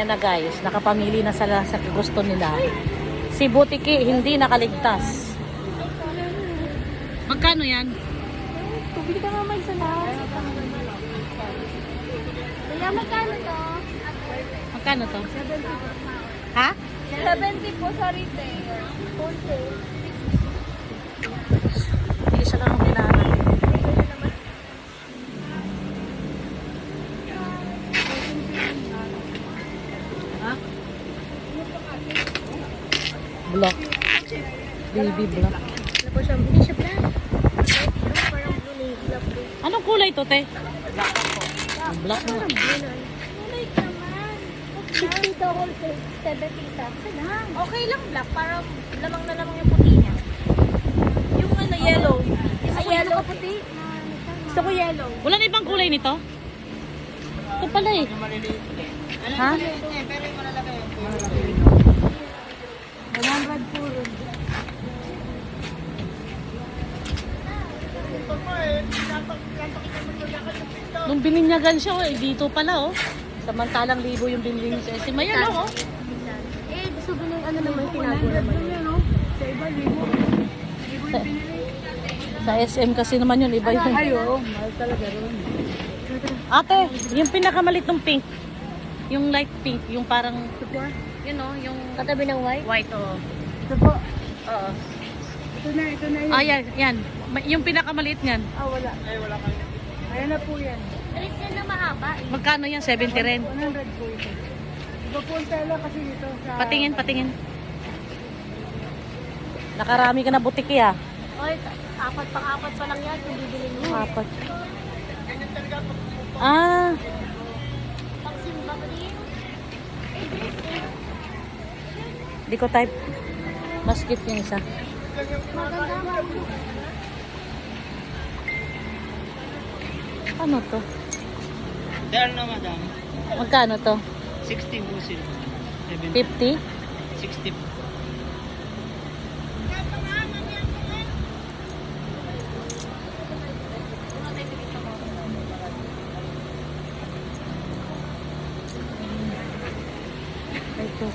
Ayan na guys, nakapamili na sila sa gusto nila. Si Butiki hindi nakaligtas. Magkano yan? Tubig ka nga may salas. Kaya magkano to? Magkano to? 70. Ha? 70 po sa retail. Wholesale. Isa lang ang kailangan. Ha? Block. Baby block. Ano po siya? Hindi siya black. Parang blue black blue. Anong kulay to, te? Black na. Parang blue na. Kulay naman. 60 to wholesale. 70 isa. Salang. Okay lang black. Parang lamang na lamang yung puti niya. Yung ano, yellow. Ay, yellow puti. Gusto ko yellow. Wala na ibang kulay nito? Ito pala eh. Ha? 100 puro. Nung bininyagan siya, oh, eh, dito pala oh. Samantalang libo yung binili niya sa SM. Ayan lang oh. Eh, gusto ko ng ano naman, tinago naman yun. Sa iba, libo. Sa, sa SM kasi naman yun, iba yun. Ayo, mahal talaga ron. Ate, yung pinakamalit ng pink. Yung light pink, yung parang, Ito po, yun oh, yung katabi ng white. white oh. Ito po. Oo. Ito na yun. Ah, yan, yan. Yung pinakamaliit niyan. Ah, wala. Ay, wala kayo. Ayan na po yan. Alis yan na mahaba. Magkano yan? 70 rin. 100 po ito. Iba po ang tela kasi dito sa... Patingin, patingin. Nakarami ka na butiki ah. Oy, apat pa lang yan kung bibili mo. Apat. Ah, Pagsimba ko din. Eh, dress eh. di ko type. Basket yung isa. Maganda. Ano to? There na madam. Magkano to? 60 busil. 50? 60. Ito.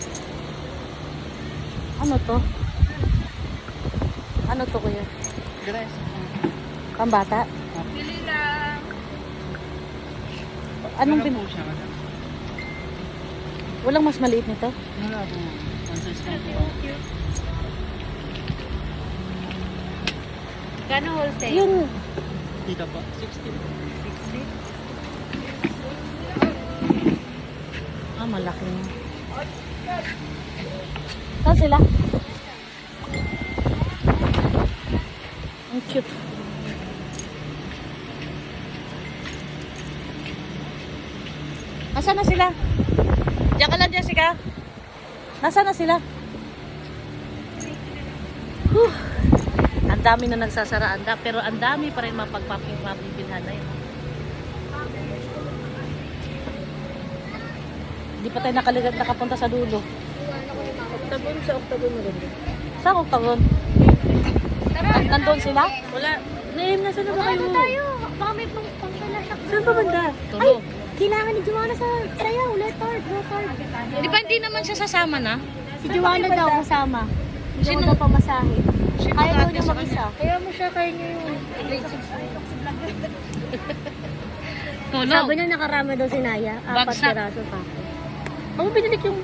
Ano to? Ano to kuya? Dress. Pambata? Bili lang. Anong Ano pin... po siya madam? Walang mas maliit nito? Wala po. One size lang po. Gano wholesale? Yung... Dito po. 60. Ah, malaki na. Saan sila? Ang cute. Nasaan na sila? Diyan ka lang, Jessica. Nasaan na sila? Whew. Ang dami na nagsasara, pero ang dami pa rin mapagpapipilhan na yun. Hindi pa tayo nakapunta sa dulo. Octagon sa octagon mo rin. Saan octagon? Tara, Nandun sila? Wala. Name, nasa na ba kayo? Ano tayo? Baka may pangkala sa... Saan pa banda? Ay, kailangan ni Joanna sa sayaw. Letard. Di ba hindi naman siya sasama na? Si Joanna daw kasama. Hindi Sino? daw pamasahe. Sino Kaya daw ate niya sa mag-isa. Kaya mo siya, kaya niya yung grade 6. Tulog. Sabi niya nakarama daw si Naya. 4 Bagsak. piraso pa. Ako binalik yung